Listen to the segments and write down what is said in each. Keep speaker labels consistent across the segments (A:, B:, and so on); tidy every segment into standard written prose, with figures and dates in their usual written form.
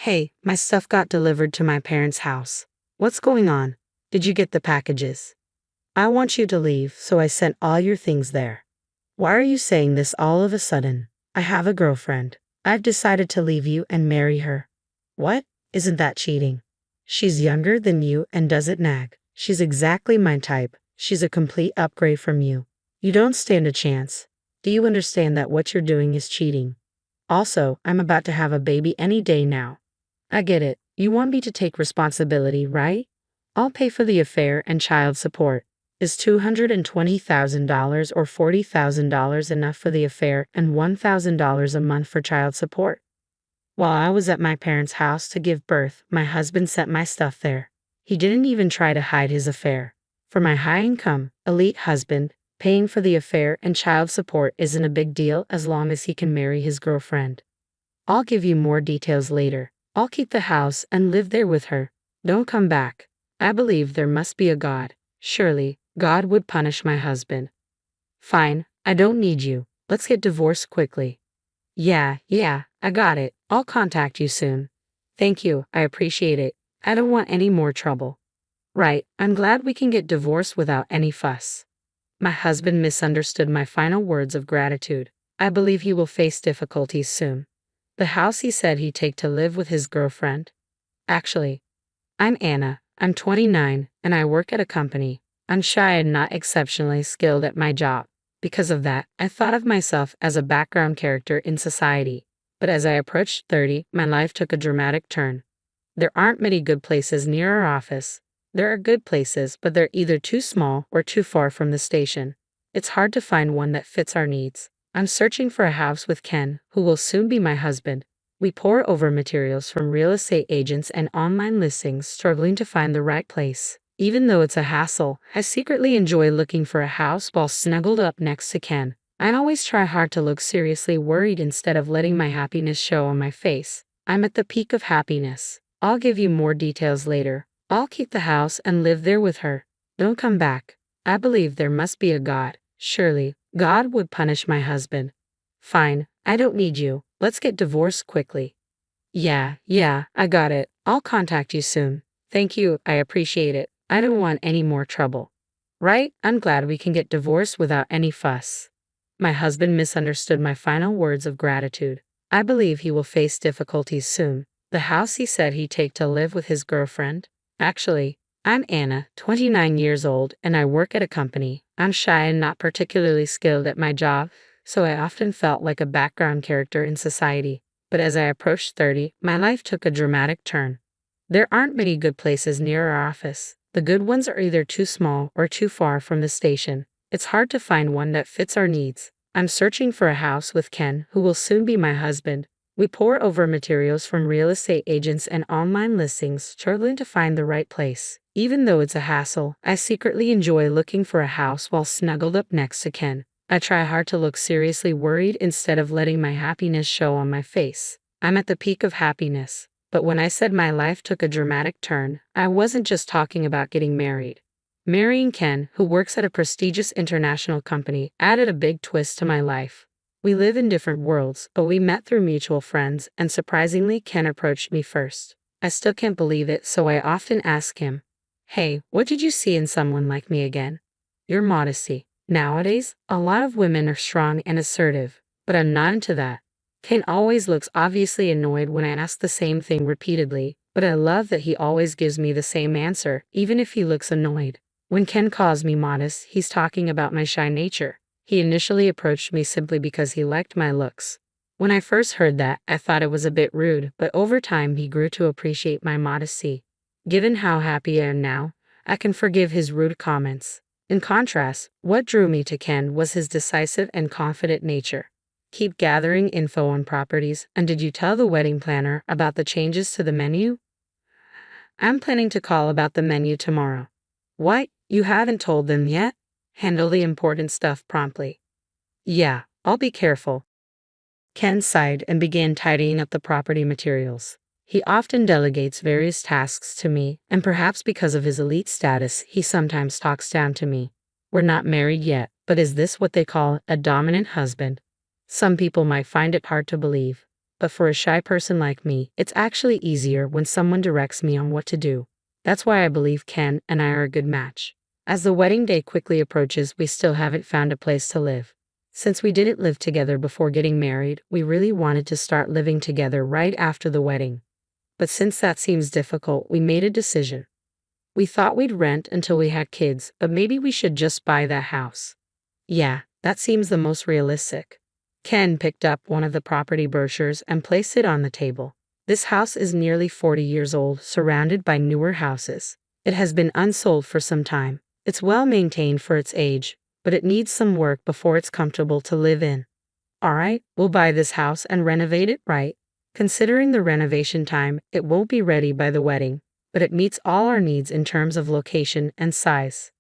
A: Hey, my stuff got delivered to my parents' house. What's going on? Did you get the packages? I want you to leave, so I sent all your things there. Why are you saying this all of a sudden? I have a girlfriend. I've decided to leave you and marry her. What? Isn't that cheating? She's younger than you and doesn't nag. She's exactly my type. She's a complete upgrade from you. You don't stand a chance. Do you understand that what you're doing is cheating? Also, I'm about to have a baby any day now. I get it. You want me to take responsibility, right? I'll pay for the affair and child support. Is $220,000 or $40,000 enough for the affair and $1,000 a month for child support? While I was at my parents' house to give birth, my husband sent my stuff there. He didn't even try to hide his affair. For my high-income, elite husband, paying for the affair and child support isn't a big deal as long as he can marry his girlfriend. I'll give you more details later. I'll keep the house and live there with her. Don't come back. I believe there must be a God. Surely, God would punish my husband. Fine, I don't need you. Let's get divorced quickly. Yeah, I got it. I'll contact you soon. Thank you, I appreciate it. I don't want any more trouble. Right, I'm glad we can get divorced without any fuss. My husband misunderstood my final words of gratitude. I believe he will face difficulties soon. The house he said he'd take to live with his girlfriend? Actually, I'm Anna. I'm 29, and I work at a company. I'm shy and not exceptionally skilled at my job. Because of that, I thought of myself as a background character in society. But as I approached 30, my life took a dramatic turn. There aren't many good places near our office. There are good places, but they're either too small or too far from the station. It's hard to find one that fits our needs. I'm searching for a house with Ken, who will soon be my husband. We pore over materials from real estate agents and online listings, struggling to find the right place. Even though it's a hassle, I secretly enjoy looking for a house while snuggled up next to Ken. I always try hard to look seriously worried instead of letting my happiness show on my face. I'm at the peak of happiness. I'll give you more details later. I'll keep the house and live there with her. Don't come back. I believe there must be a God. Surely, God would punish my husband. Fine, I don't need you. Let's get divorced quickly. Yeah, I got it. I'll contact you soon. Thank you, I appreciate it. I don't want any more trouble. Right? I'm glad we can get divorced without any fuss. My husband misunderstood my final words of gratitude. I believe he will face difficulties soon. The house he said he'd take to live with his girlfriend? Actually, I'm Anna, 29 years old, and I work at a company. I'm shy and not particularly skilled at my job, so I often felt like a background character in society. But as I approached 30, my life took a dramatic turn. There aren't many good places near our office. The good ones are either too small or too far from the station. It's hard to find one that fits our needs. I'm searching for a house with Ken, who will soon be my husband. We pore over materials from real estate agents and online listings, struggling to find the right place. Even though it's a hassle, I secretly enjoy looking for a house while snuggled up next to Ken. I try hard to look seriously worried instead of letting my happiness show on my face. I'm at the peak of happiness. But when I said my life took a dramatic turn, I wasn't just talking about getting married. Marrying Ken, who works at a prestigious international company, added a big twist to my life. We live in different worlds, but we met through mutual friends, and surprisingly, Ken approached me first. I still can't believe it, so I often ask him, "Hey, what did you see in someone like me again?" Your modesty. Nowadays, a lot of women are strong and assertive, but I'm not into that. Ken always looks obviously annoyed when I ask the same thing repeatedly, but I love that he always gives me the same answer, even if he looks annoyed. When Ken calls me modest, he's talking about my shy nature. He initially approached me simply because he liked my looks. When I first heard that, I thought it was a bit rude, but over time he grew to appreciate my modesty. Given how happy I am now, I can forgive his rude comments. In contrast, what drew me to Ken was his decisive and confident nature. Keep gathering info on properties, and did you tell the wedding planner about the changes to the menu? I'm planning to call about the menu tomorrow. What? You haven't told them yet? Handle the important stuff promptly. Yeah, I'll be careful. Ken sighed and began tidying up the property materials. He often delegates various tasks to me, and perhaps because of his elite status, he sometimes talks down to me. We're not married yet, but is this what they call a dominant husband? Some people might find it hard to believe. but for a shy person like me, it's actually easier when someone directs me on what to do. That's why I believe Ken and I are a good match. As the wedding day quickly approaches, we still haven't found a place to live. Since we didn't live together before getting married, we really wanted to start living together right after the wedding. But since that seems difficult, we made a decision. We thought we'd rent until we had kids, but maybe we should just buy that house. Yeah, that seems the most realistic. Ken picked up one of the property brochures and placed it on the table. This house is nearly 40 years old, surrounded by newer houses. It has been unsold for some time. It's well maintained for its age, but it needs some work before it's comfortable to live in. Alright, we'll buy this house and renovate it right. Considering the renovation time, it won't be ready by the wedding, but it meets all our needs in terms of location and size.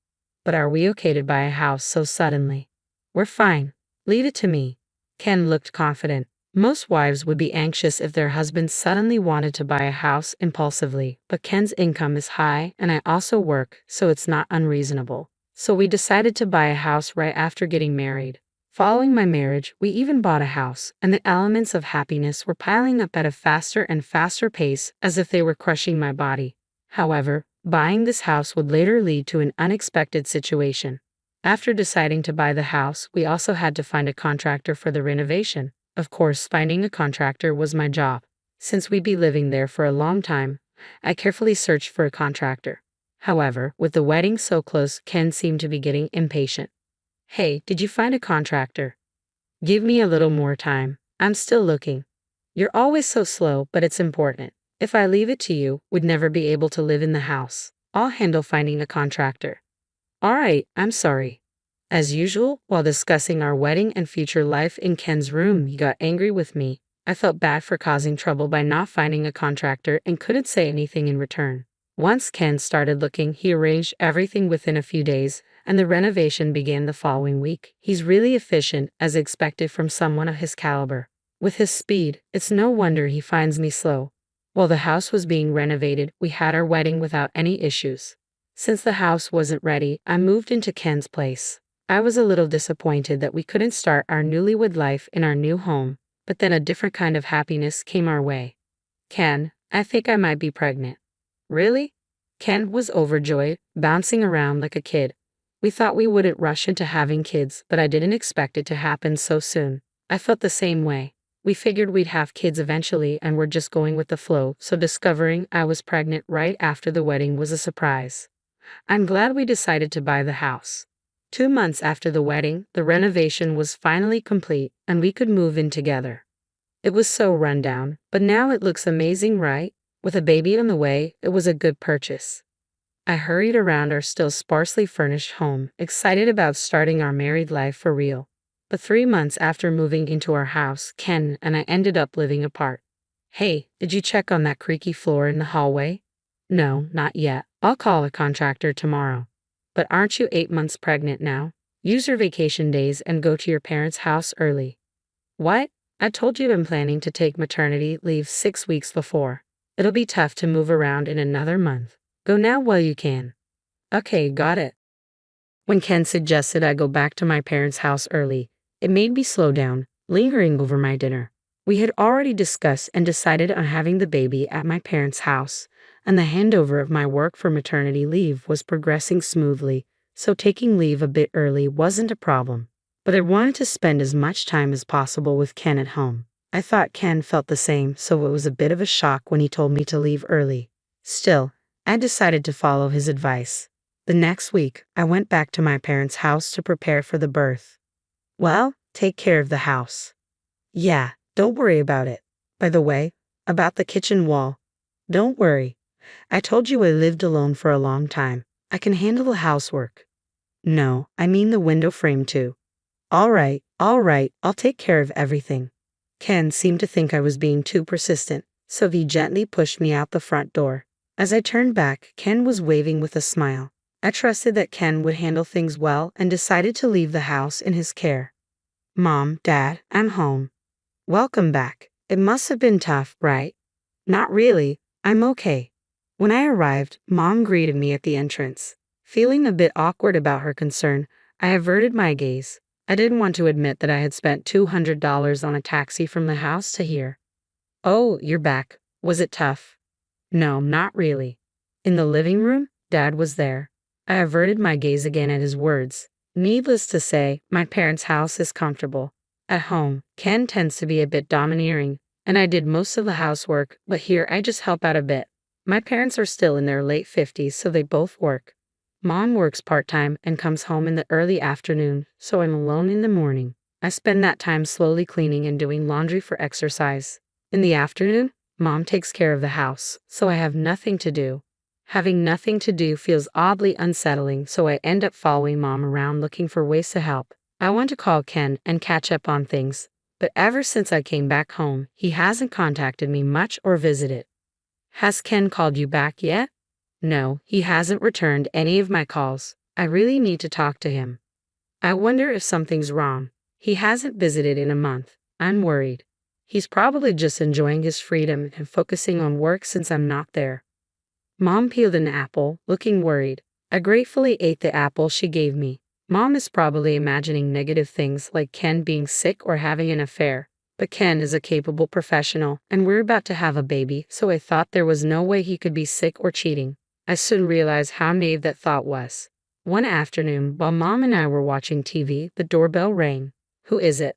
A: But are we okay to buy a house so suddenly? We're fine. Leave it to me. Ken looked confident. Most wives would be anxious if their husbands suddenly wanted to buy a house impulsively, but Ken's income is high and I also work, so it's not unreasonable. So we decided to buy a house right after getting married. Following my marriage, we even bought a house, and the elements of happiness were piling up at a faster and faster pace as if they were crushing my body. However, buying this house would later lead to an unexpected situation. After deciding to buy the house, we also had to find a contractor for the renovation. Of course, finding a contractor was my job. Since we'd be living there for a long time, I carefully searched for a contractor. However, with the wedding so close, Ken seemed to be getting impatient. Hey, did you find a contractor? Give me a little more time. I'm still looking. You're always so slow, but it's important. If I leave it to you, we'd never be able to live in the house. I'll handle finding a contractor. Alright, I'm sorry. As usual, while discussing our wedding and future life in Ken's room, he got angry with me. I felt bad for causing trouble by not finding a contractor and couldn't say anything in return. Once Ken started looking, he arranged everything within a few days, and the renovation began the following week. He's really efficient, as expected from someone of his caliber. With his speed, it's no wonder he finds me slow. While the house was being renovated, we had our wedding without any issues. Since the house wasn't ready, I moved into Ken's place. I was a little disappointed that we couldn't start our newlywed life in our new home, but then a different kind of happiness came our way. Ken, I think I might be pregnant. Really? Ken was overjoyed, bouncing around like a kid. We thought we wouldn't rush into having kids, but I didn't expect it to happen so soon. I felt the same way. We figured we'd have kids eventually and we're just going with the flow, so discovering I was pregnant right after the wedding was a surprise. I'm glad we decided to buy the house. 2 months after the wedding, the renovation was finally complete and we could move in together. It was so run down, but now it looks amazing, right? With a baby on the way, it was a good purchase. I hurried around our still sparsely furnished home, excited about starting our married life for real. But 3 months after moving into our house, Ken and I ended up living apart. Hey, did you check on that creaky floor in the hallway? No, not yet. I'll call a contractor tomorrow. But aren't you 8 months pregnant now? Use your vacation days and go to your parents' house early. What? I told you I'm planning to take maternity leave 6 weeks before. It'll be tough to move around in another month. Go now while you can. Okay, got it. When Ken suggested I go back to my parents' house early, it made me slow down, lingering over my dinner. We had already discussed and decided on having the baby at my parents' house, and the handover of my work for maternity leave was progressing smoothly, so taking leave a bit early wasn't a problem. But I wanted to spend as much time as possible with Ken at home. I thought Ken felt the same, so it was a bit of a shock when he told me to leave early. Still, I decided to follow his advice. The next week, I went back to my parents' house to prepare for the birth. Well, take care of the house. Yeah, don't worry about it. By the way, about the kitchen wall. Don't worry. I told you I lived alone for a long time. I can handle the housework. No, I mean the window frame too. All right, I'll take care of everything. Ken seemed to think I was being too persistent, so he gently pushed me out the front door. As I turned back, Ken was waving with a smile. I trusted that Ken would handle things well and decided to leave the house in his care. Mom, Dad, I'm home. Welcome back. It must have been tough, right? Not really. I'm okay. When I arrived, Mom greeted me at the entrance. Feeling a bit awkward about her concern, I averted my gaze. I didn't want to admit that I had spent $200 on a taxi from the house to here. Oh, you're back. Was it tough? No, not really. In the living room, Dad was there. I averted my gaze again at his words. Needless to say, my parents' house is comfortable. At home, Ken tends to be a bit domineering, and I did most of the housework, but here I just help out a bit. My parents are still in their late 50s, so they both work. Mom works part-time and comes home in the early afternoon, so I'm alone in the morning. I spend that time slowly cleaning and doing laundry for exercise. In the afternoon, Mom takes care of the house, so I have nothing to do. Having nothing to do feels oddly unsettling, so I end up following Mom around looking for ways to help. I want to call Ken and catch up on things, but ever since I came back home, he hasn't contacted me much or visited. Has Ken called you back yet? No, he hasn't returned any of my calls. I really need to talk to him. I wonder if something's wrong. He hasn't visited in a month. I'm worried. He's probably just enjoying his freedom and focusing on work since I'm not there. Mom peeled an apple, looking worried. I gratefully ate the apple she gave me. Mom is probably imagining negative things like Ken being sick or having an affair. But Ken is a capable professional, and we're about to have a baby, so I thought there was no way he could be sick or cheating. I soon realized how naive that thought was. One afternoon, while Mom and I were watching TV, the doorbell rang. Who is it?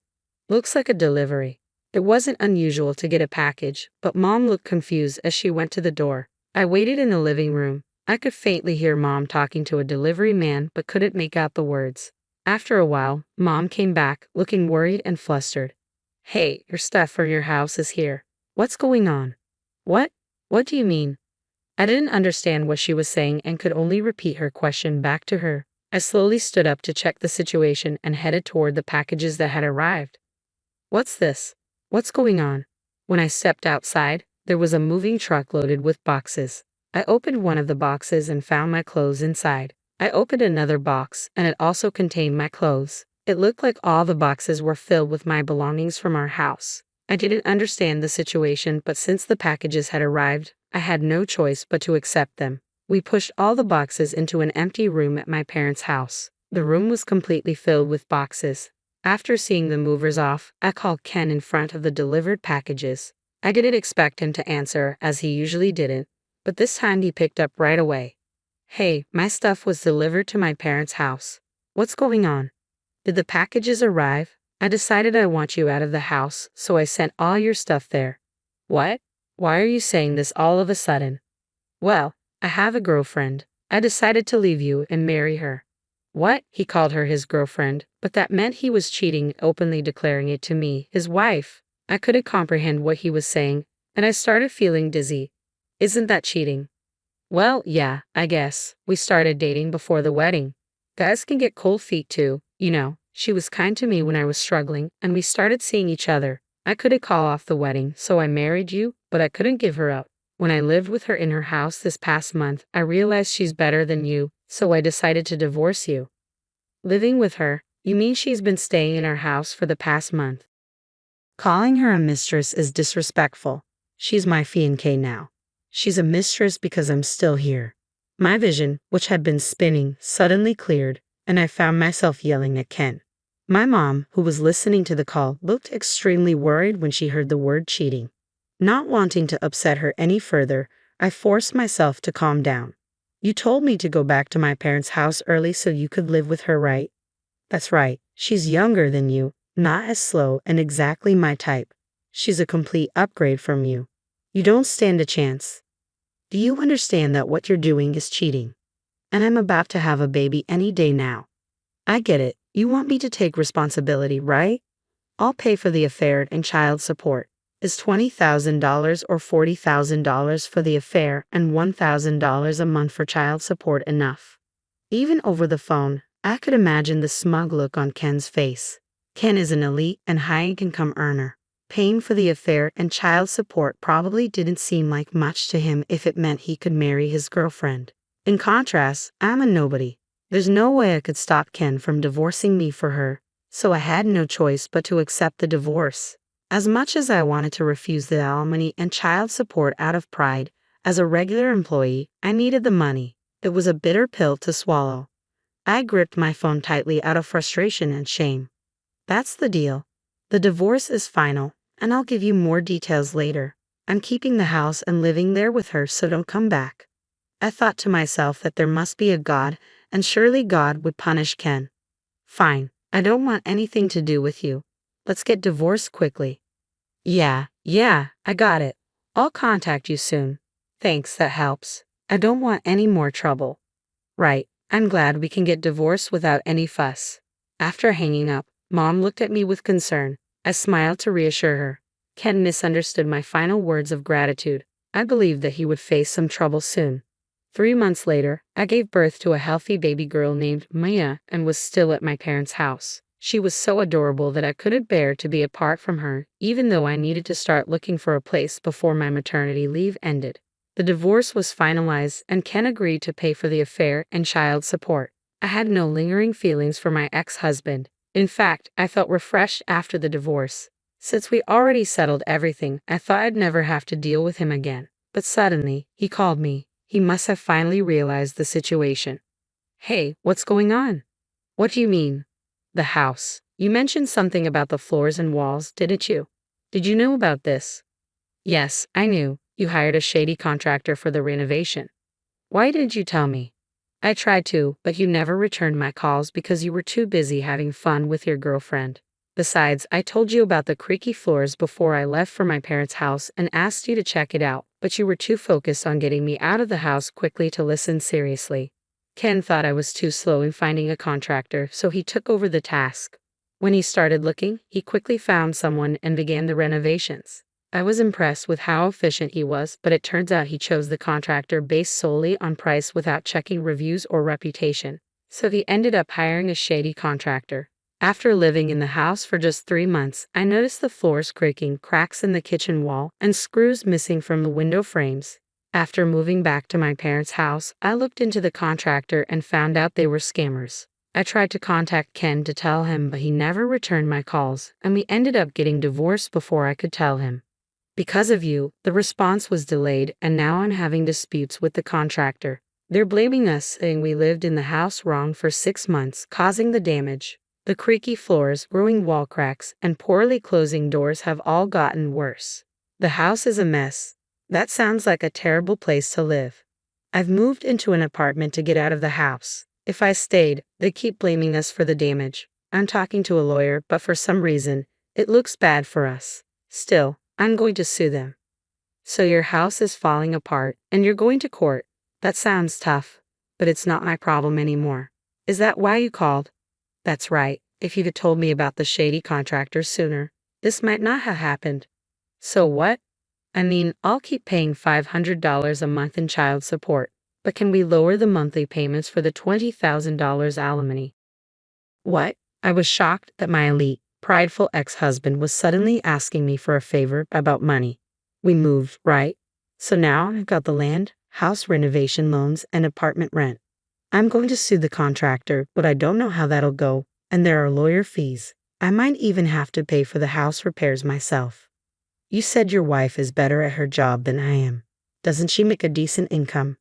A: Looks like a delivery. It wasn't unusual to get a package, but Mom looked confused as she went to the door. I waited in the living room. I could faintly hear Mom talking to a delivery man but couldn't make out the words. After a while, Mom came back, looking worried and flustered. Hey, your stuff from your house is here. What's going on? What? What do you mean? I didn't understand what she was saying and could only repeat her question back to her. I slowly stood up to check the situation and headed toward the packages that had arrived. What's this? What's going on? When I stepped outside, there was a moving truck loaded with boxes. I opened one of the boxes and found my clothes inside. I opened another box, and it also contained my clothes. It looked like all the boxes were filled with my belongings from our house. I didn't understand the situation, but since the packages had arrived, I had no choice but to accept them. We pushed all the boxes into an empty room at my parents' house. The room was completely filled with boxes. After seeing the movers off, I called Ken in front of the delivered packages. I didn't expect him to answer, as he usually didn't, but this time he picked up right away. Hey, my stuff was delivered to my parents' house. What's going on? Did the packages arrive? I decided I want you out of the house, so I sent all your stuff there. What? Why are you saying this all of a sudden? Well, I have a girlfriend. I decided to leave you and marry her. What? He called her his girlfriend, but that meant he was cheating, openly declaring it to me, his wife. I couldn't comprehend what he was saying, and I started feeling dizzy. Isn't that cheating? Well, yeah, I guess. We started dating before the wedding. Guys can get cold feet too, you know. She was kind to me when I was struggling, and we started seeing each other. I couldn't call off the wedding, so I married you, but I couldn't give her up. When I lived with her in her house this past month, I realized she's better than you, so I decided to divorce you. Living with her? You mean she's been staying in our house for the past month? Calling her a mistress is disrespectful. She's my fiancée now. She's a mistress because I'm still here. My vision, which had been spinning, suddenly cleared, and I found myself yelling at Ken. My mom, who was listening to the call, looked extremely worried when she heard the word cheating. Not wanting to upset her any further, I forced myself to calm down. You told me to go back to my parents' house early so you could live with her, right? That's right. She's younger than you, not as slow, and exactly my type. She's a complete upgrade from you. You don't stand a chance. Do you understand that what you're doing is cheating? And I'm about to have a baby any day now. I get it. You want me to take responsibility, right? I'll pay for the affair and child support. Is $20,000 or $40,000 for the affair and $1,000 a month for child support enough? Even over the phone, I could imagine the smug look on Ken's face. Ken is an elite and high-income earner. Paying for the affair and child support probably didn't seem like much to him if it meant he could marry his girlfriend. In contrast, I'm a nobody. There's no way I could stop Ken from divorcing me for her, so I had no choice but to accept the divorce. As much as I wanted to refuse the alimony and child support out of pride, as a regular employee, I needed the money. It was a bitter pill to swallow. I gripped my phone tightly out of frustration and shame. That's the deal. The divorce is final, and I'll give you more details later. I'm keeping the house and living there with her, so don't come back. I thought to myself that there must be a God, and surely God would punish Ken. Fine, I don't want anything to do with you. Let's get divorced quickly. Yeah, I got it. I'll contact you soon. Thanks, that helps. I don't want any more trouble. Right, I'm glad we can get divorced without any fuss. After hanging up, Mom looked at me with concern. I smiled to reassure her. Ken misunderstood my final words of gratitude. I believed that he would face some trouble soon. 3 months later, I gave birth to a healthy baby girl named Maya and was still at my parents' house. She was so adorable that I couldn't bear to be apart from her, even though I needed to start looking for a place before my maternity leave ended. The divorce was finalized and Ken agreed to pay for the affair and child support. I had no lingering feelings for my ex-husband. In fact, I felt refreshed after the divorce. Since we already settled everything, I thought I'd never have to deal with him again. But suddenly, he called me. He must have finally realized the situation. Hey, what's going on? What do you mean? The house. You mentioned something about the floors and walls, didn't you? Did you know about this? Yes, I knew. You hired a shady contractor for the renovation. Why didn't you tell me? I tried to, but you never returned my calls because you were too busy having fun with your girlfriend. Besides, I told you about the creaky floors before I left for my parents' house and asked you to check it out, but you were too focused on getting me out of the house quickly to listen seriously. Ken thought I was too slow in finding a contractor, so he took over the task. When he started looking, he quickly found someone and began the renovations. I was impressed with how efficient he was, but it turns out he chose the contractor based solely on price without checking reviews or reputation. So he ended up hiring a shady contractor. After living in the house for just 3 months, I noticed the floors creaking, cracks in the kitchen wall, and screws missing from the window frames. After moving back to my parents' house, I looked into the contractor and found out they were scammers. I tried to contact Ken to tell him, but he never returned my calls, and we ended up getting divorced before I could tell him. Because of you, the response was delayed, and now I'm having disputes with the contractor. They're blaming us, saying we lived in the house wrong for 6 months, causing the damage. The creaky floors, growing wall cracks, and poorly closing doors have all gotten worse. The house is a mess. That sounds like a terrible place to live. I've moved into an apartment to get out of the house. If I stayed, they keep blaming us for the damage. I'm talking to a lawyer, but for some reason, it looks bad for us. Still, I'm going to sue them. So your house is falling apart, and you're going to court. That sounds tough, but it's not my problem anymore. Is that why you called? That's right. If you'd told me about the shady contractor sooner, this might not have happened. So what? I mean, I'll keep paying $500 a month in child support, but can we lower the monthly payments for the $20,000 alimony? What? I was shocked that my elite, prideful ex-husband was suddenly asking me for a favor about money. We moved, right? So now I've got the land, house renovation loans, and apartment rent. I'm going to sue the contractor, but I don't know how that'll go, and there are lawyer fees. I might even have to pay for the house repairs myself. You said your wife is better at her job than I am. Doesn't she make a decent income?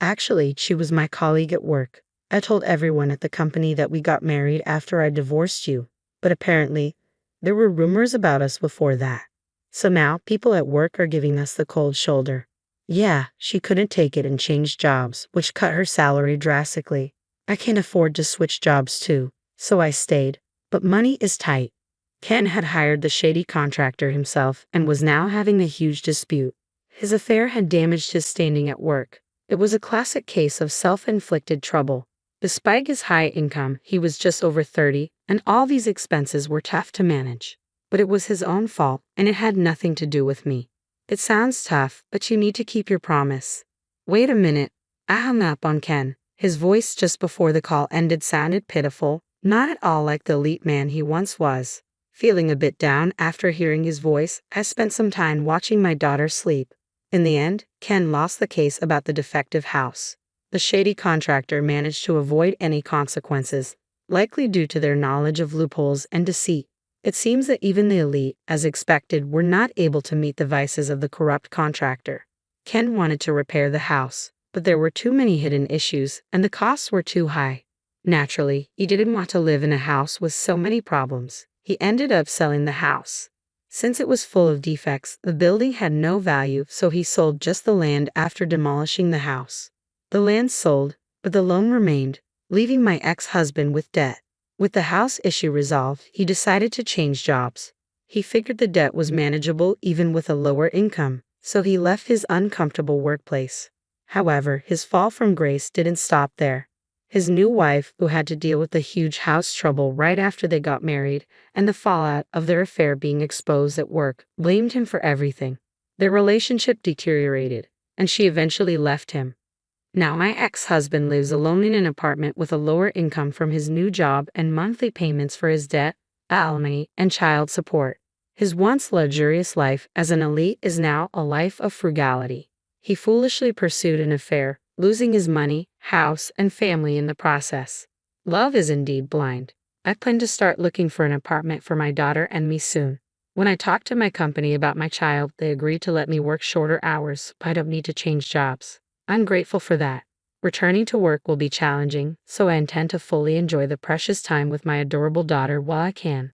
A: Actually, she was my colleague at work. I told everyone at the company that we got married after I divorced you, but apparently, there were rumors about us before that. So now people at work are giving us the cold shoulder. Yeah, she couldn't take it and changed jobs, which cut her salary drastically. I can't afford to switch jobs too, so I stayed. But money is tight. Ken had hired the shady contractor himself and was now having a huge dispute. His affair had damaged his standing at work. It was a classic case of self-inflicted trouble. Despite his high income, he was just over 30, and all these expenses were tough to manage. But it was his own fault, and it had nothing to do with me. It sounds tough, but you need to keep your promise. Wait a minute. I hung up on Ken. His voice just before the call ended sounded pitiful, not at all like the elite man he once was. Feeling a bit down after hearing his voice, I spent some time watching my daughter sleep. In the end, Ken lost the case about the defective house. The shady contractor managed to avoid any consequences, likely due to their knowledge of loopholes and deceit. It seems that even the elite, as expected, were not able to meet the vices of the corrupt contractor. Ken wanted to repair the house, but there were too many hidden issues, and the costs were too high. Naturally, he didn't want to live in a house with so many problems. He ended up selling the house. Since it was full of defects, the building had no value, so he sold just the land after demolishing the house. The land sold, but the loan remained, leaving my ex-husband with debt. With the house issue resolved, he decided to change jobs. He figured the debt was manageable even with a lower income, so he left his uncomfortable workplace. However, his fall from grace didn't stop there. His new wife, who had to deal with the huge house trouble right after they got married, and the fallout of their affair being exposed at work, blamed him for everything. Their relationship deteriorated, and she eventually left him. Now my ex-husband lives alone in an apartment with a lower income from his new job and monthly payments for his debt, alimony, and child support. His once luxurious life as an elite is now a life of frugality. He foolishly pursued an affair, losing his money, house, and family in the process. Love is indeed blind. I plan to start looking for an apartment for my daughter and me soon. When I talked to my company about my child, they agreed to let me work shorter hours, but I don't need to change jobs. I'm grateful for that. Returning to work will be challenging, so I intend to fully enjoy the precious time with my adorable daughter while I can.